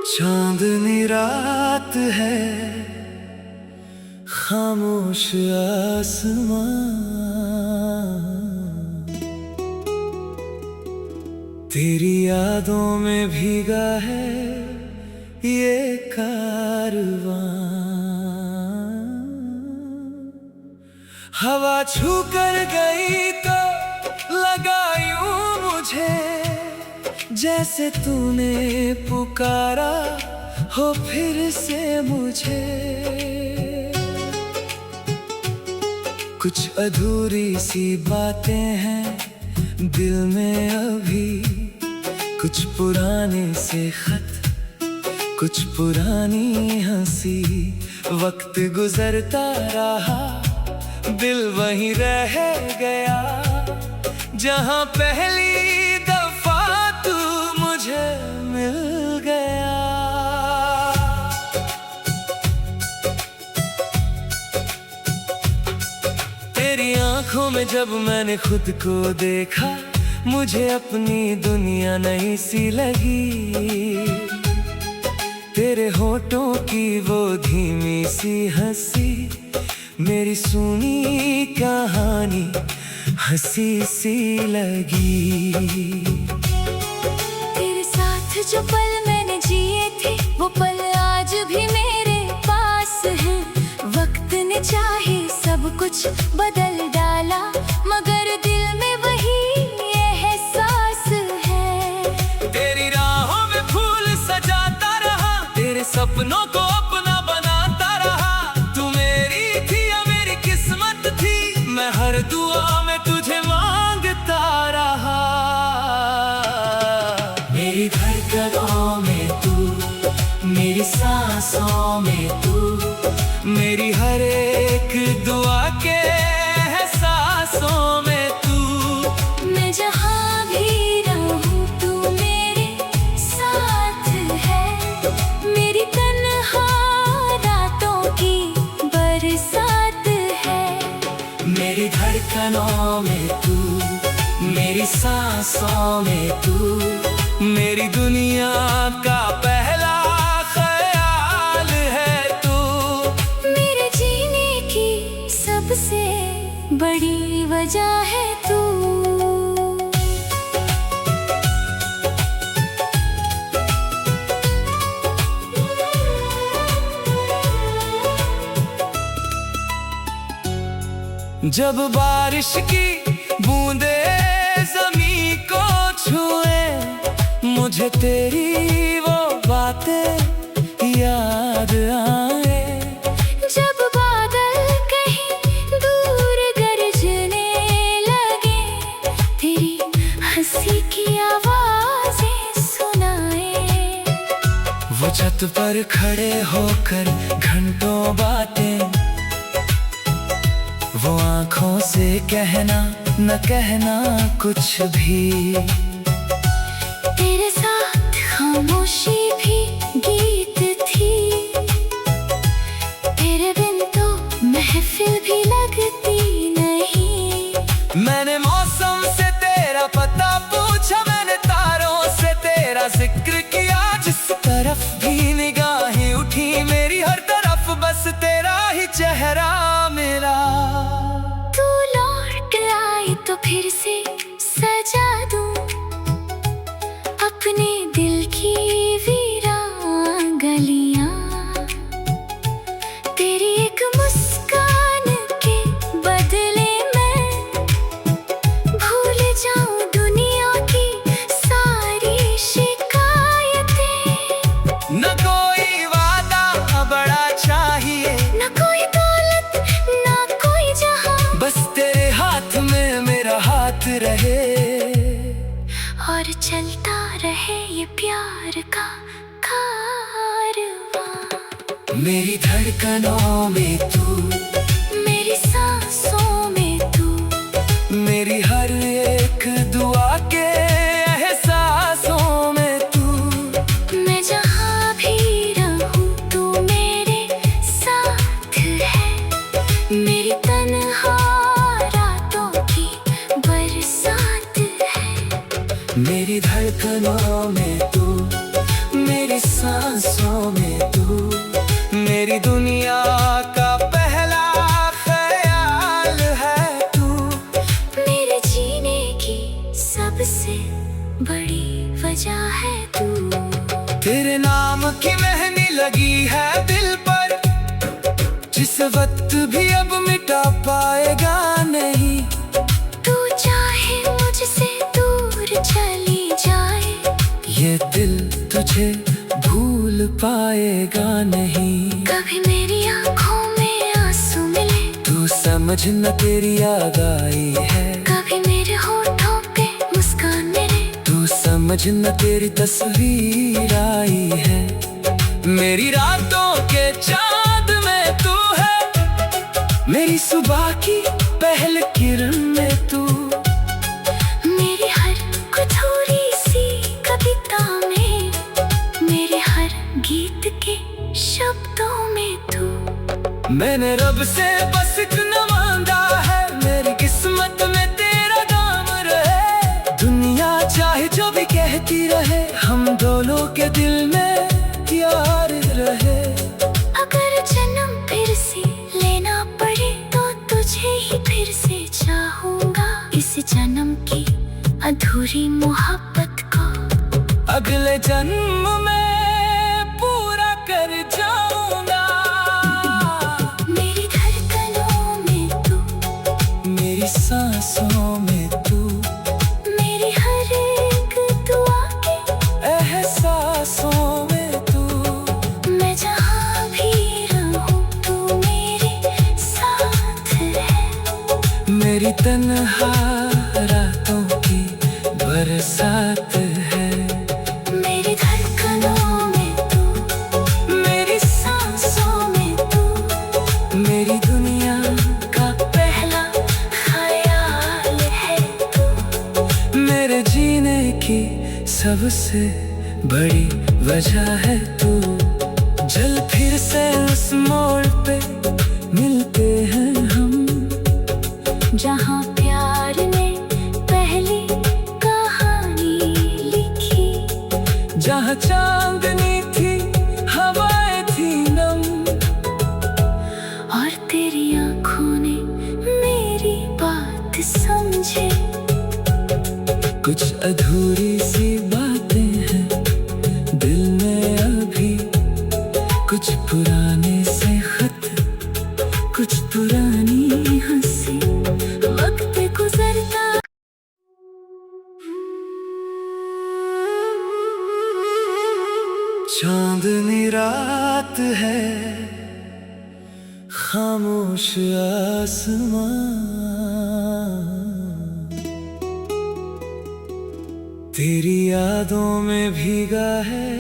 चांदनी रात है, खामोश आसमां, तेरी यादों में भीगा है ये कारवां। हवा छू कर गई तो लगा यूं मुझे, जैसे तूने पुकारा हो फिर से मुझे। कुछ अधूरी सी बातें हैं दिल में अभी, कुछ पुराने से खत, कुछ पुरानी हंसी। वक्त गुजरता रहा, दिल वहीं रह गया जहां पहली दफा तू मुझे मिल गया। तेरी आंखों में जब मैंने खुद को देखा, मुझे अपनी दुनिया नई सी लगी। तेरे होठों की वो धीमी सी हंसी, मेरी सुनी कहानी हंसी सी लगी। तेरे साथ जो पल मैंने जिए थे, वो पल आज भी मेरे पास हैं। वक्त ने चाहे सब कुछ बदल डाला, मगर दिल में वही एहसास है। तेरी राहों में फूल सजाता रहा, तेरे सपनों को अपना बनाता रहा। तू मेरी थी या मेरी किस्मत थी, मैं हर दुआ में तुझे मांगता रहा। मेरी धड़कनों में तू, मेरी सांसों में तू, मेरी हर एक दुआ के एहसासों में तू। मैं जहाँ भी रहूँ तू मेरे साथ है, मेरी तन्हा रातों की बरसात है। मेरी धड़कनों में तू, मेरी सांसों में तू, मेरी दुनिया का पहला ख्याल है तू। मेरे जीने की सबसे बड़ी वजह है तू। जब बारिश की बूंदे ज़मीं को छुए, मुझे तेरी वो बातें याद आए। जब बादल कहीं दूर गरजने लगे, तेरी हंसी की आवाज़ें सुनाए। वो छत पर खड़े होकर घंटों बातें, वो आँखों से कहना न कहना कुछ भी। तेरे साथ खामोशी भी गीत थी, तेरे बिन तो महफिल भी लगती नहीं। मैंने मौसम से तेरा पता पूछा, मैंने तारों से तेरा जिक्र किया। जिस तरफ भी निगाहें उठी मेरी, हर तरफ बस तेरा ही चेहरा मेरा। तू लौट आए तो फिर से सजा दूं अपने दिल की वीरान गलियां। तेरी एक मुस्कान के बदले मैं भूल जाऊं दुनिया की सारी शिकायतें। न कोई वादा बड़ा चाहिए, न कोई दौलत न कोई जहां, बस तेरे हाथ में मेरा हाथ रहे। और चलता रहे ये प्यार का कारवां। मेरी धड़कनों में तू, मेरी सांसों में तू, मेरी हर एक दुआ के एहसासों में तू। मैं जहाँ भी रहूँ तू मेरे साथ है, मेरी तन्हा रातों की बरसात है। मेरी धड़कनों में तू, मेरी सांसों में तू मेरी दुनिया का पहला ख्याल है तू। मेरे जीने की सबसे बड़ी वजह है तू। तेरे नाम की मेहंदी लगी है दिल पर, जिस वक्त भी अब मिटा पाएगा नहीं। तू चाहे मुझसे दूर चली जाए, ये दिल तुझे भूल पाएगा नहीं। कभी मेरी आंखों में आंसू मिले, तू समझ न तेरी याद आई है। कभी मेरे होठों पे मुस्कान मिले, तू समझ न तेरी तस्वीर आई है। मेरी रातों के चाँद में तू है, मेरी सुबह की पहली किरण में तू। मेरी हर अधूरी सी कविता में, मेरे हर गीत के शब्दों में तू। मैंने रब से बस इतना मांगा है, मेरी किस्मत में तेरा नाम रहे। दुनिया चाहे जो भी कहती रहे, हम दोनों के दिल में प्यार रहे। अगर जन्म फिर से लेना पड़े, तो तुझे ही फिर से चाहूंगा। इस जन्म की अधूरी मोहब्बत को अगले जन्म में पूरा कर जाऊंगा। मेरी धड़कनों में तू, मेरी सांसों में तू, मेरी हर एक दुआ के एहसासों में तू। मैं जहाँ भी रहूं, तू मेरे साथ है। मेरी तन्हा रातों की बरसात है। मेरी धड़कनों में तू, मेरी सांसों में तू, मेरी दुनिया का पहला ख्याल है तू। मेरे जीने की सबसे बड़ी वजह है तू। जल फिर से उस मोड़ पे मिलते हैं हम, जहाँ प्यार ने पहली कहानी लिखी, जहाँ चांदनी थी हवाएं थी नम, और तेरी आंखों ने मेरी बात समझे। कुछ अधूरी सी बातें हैं दिल में अभी, कुछ पुराने से खत, कुछ पुरानी हंसी। वक्त गुजरता चांदनी रात है, खामोश आसमां, तेरी यादों में भीगा है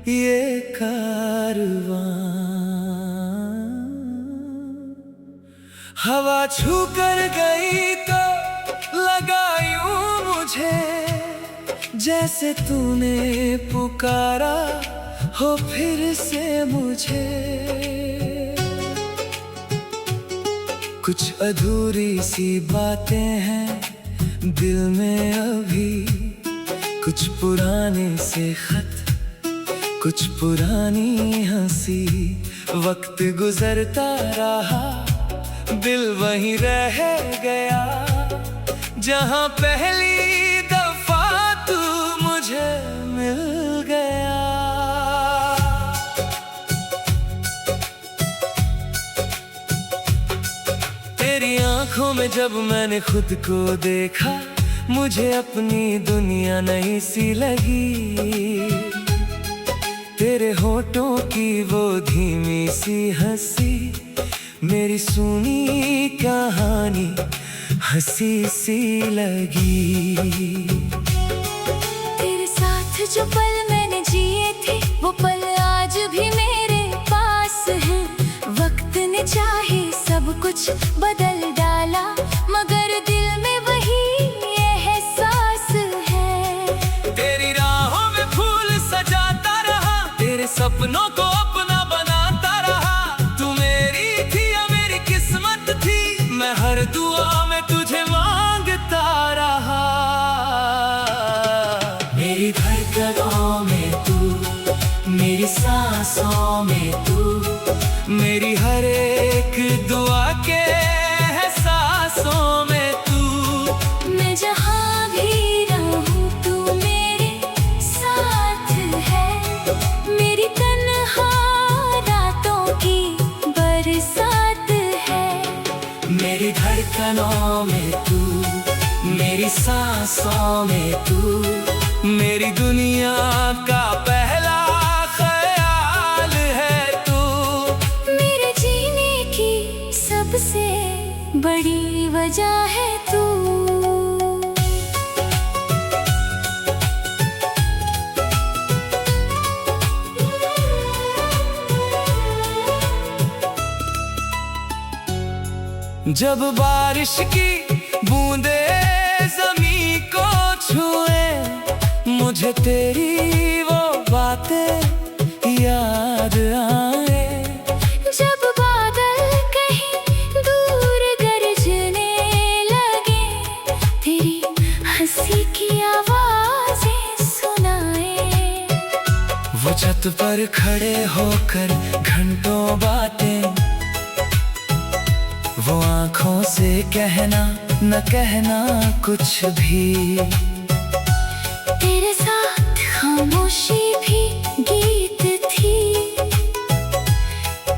ये कारवां। हवा छू कर गई तो लगा यूं मुझे, जैसे तूने पुकारा हो फिर से मुझे। कुछ अधूरी सी बातें हैं दिल में अभी, कुछ पुराने से खत, कुछ पुरानी हंसी। वक्त गुजरता रहा, दिल वहीं रह गया, जहां पहली दफा तू मुझे मिल गया। तेरी आंखों में जब मैंने खुद को देखा, मुझे अपनी दुनिया नई सी लगी। तेरे होठों की वो धीमी सी हंसी, मेरी सुनी कहानी हंसी सी लगी। तेरे साथ जो पल मैंने जिए थे, वो पल आज भी मेरे पास हैं। वक्त ने चाहे सब कुछ बदल डाला, मगर दिल में वही एहसास है। तेरी राहों में फूल सजाता रहा, तेरे सपनों को अपना बनाता रहा। तू मेरी थी या मेरी किस्मत थी, मैं हर दुआ में तुझे मांगता रहा। मेरी धड़कनों में तू, सांसों में तू, मेरी हर एक दुआ के एहसासों में तू। मैं जहाँ भी रहूँ तू मेरे साथ है, मेरी तन्हा रातों की बरसात है। मेरी धड़कनों में तू, मेरी सांसों में तू, मेरी दुनिया का पहला ख्याल है तू। मेरे जीने की सबसे बड़ी वजह है तू। जब बारिश की बूंदे ज़मीं को छुए, मुझे तेरी वो बातें याद आए। जब बादल कहीं दूर गरजने लगे, तेरी हंसी की आवाजें सुनाए। वो छत पर खड़े होकर घंटों बातें, वो आँखों से कहना न कहना कुछ भी। तेरे साथ खामोशी भी गीत थी,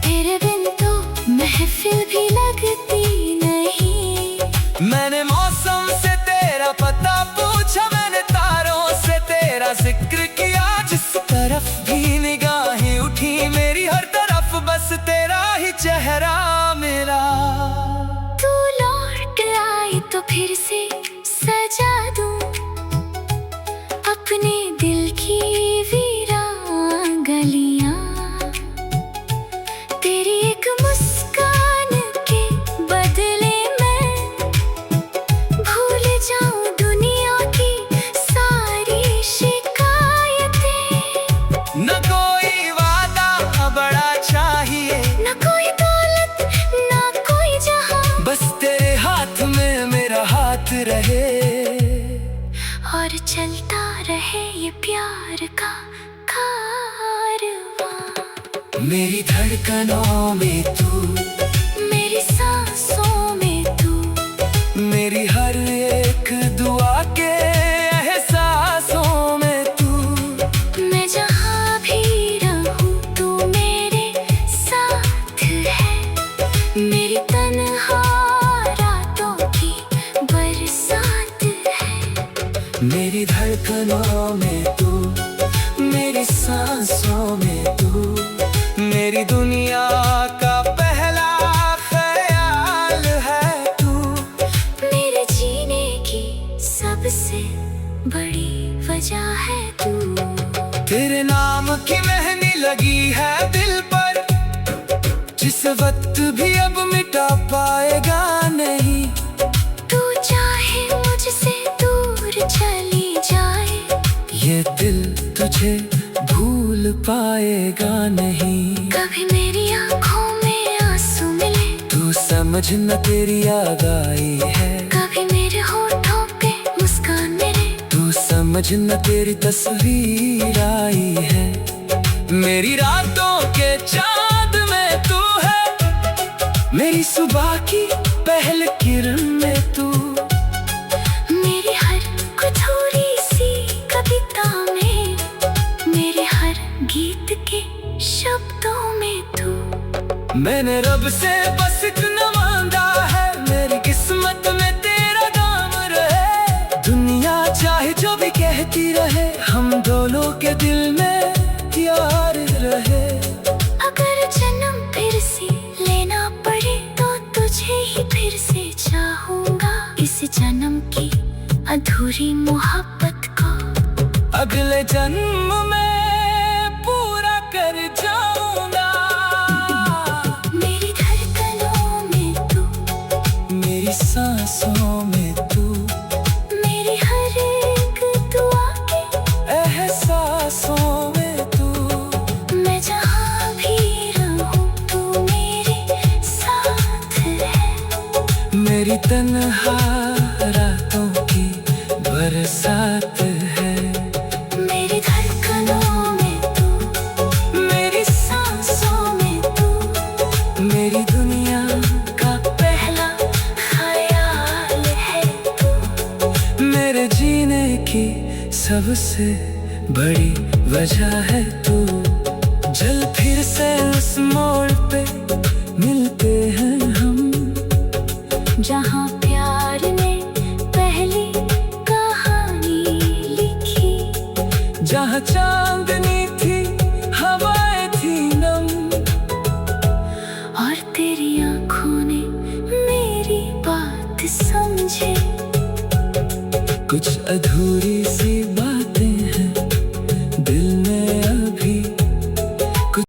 तेरे बिन तो महफिल भी लगती नहीं। मैंने मौसम से तेरा पता पूछा, मैंने तारों से तेरा जिक्र किया। जिस तरफ भी निगाहें उठी मेरी, हर तरफ बस तेरा ही चेहरा मेरा। तू लौट आई तो फिर से सजा दूं अपने दिल की वीरान गलियां। तेरी एक मुस्कान के बदले मैं भूल जाऊं दुनिया की सारी शिकायतें। न कोई वादा बड़ा चाहिए, न कोई दौलत न कोई जहां, बस तेरे हाथ में मेरा हाथ रहे। और चलता रहे ये प्यार का कारवां। मेरी धड़कनों में तू, मेरी सांसों में तू, मेरी हर एक दुआ के एहसासों में तू। मैं जहाँ भी रहूँ तू मेरे साथ है, मेरी तन्हा रातों की बरसात है। मेरी धड़कनों में तू, मेरी सांसों में तू, मेरी दुनिया का पहला ख्याल है तू। मेरे जीने की सबसे बड़ी वजह है तू। तेरे नाम की मेहंदी लगी है दिल पर, जिस वक्त भी अब मिटा पाएगा नहीं। तू चाहे मुझसे दूर चली जाए, ये दिल तुझे भूल पाएगा नहीं। कभी मेरी आंखों में आंसू मिले, तू समझ न तेरी याद आई है। कभी मेरे होठों पे मुस्कान मेरे, तू समझ न तेरी तस्वीर आई है। मेरी रातों के चांद में तू है, मेरी सुबह की पहली किरण में तू। मेरी हर अधूरी सी कविता में, मेरे हर गीत के शब्दों में तू। मैंने रब से बस इतना मांगा है, मेरी किस्मत में तेरा नाम रहे। दुनिया चाहे जो भी कहती रहे, हम दोनों के दिल में यार रहे। अगर जन्म फिर से लेना पड़े तो तुझे ही फिर से चाहूंगा। इस जन्म की अधूरी मोहब्बत को अगले जन्म में पूरा कर जाऊंगा। मेरी धड़कनों में तू, मेरी सांसों में तू, मेरी हर एक दुआ के एहसासों में तू। मैं जहाँ भी रहूँ तू मेरे साथ है, मेरी तन्हा रातों की बरसात है। मेरी धड़कनों में तू, की सबसे बड़ी वजह है तू। चल फिर से उस मोड़ पे मिलते हैं हम, जहाँ प्यार ने पहली कहानी लिखी, जहाँ चांदनी थी हवाएं थी नम, और तेरी आंखों ने मेरी बात समझे। कुछ अधूरी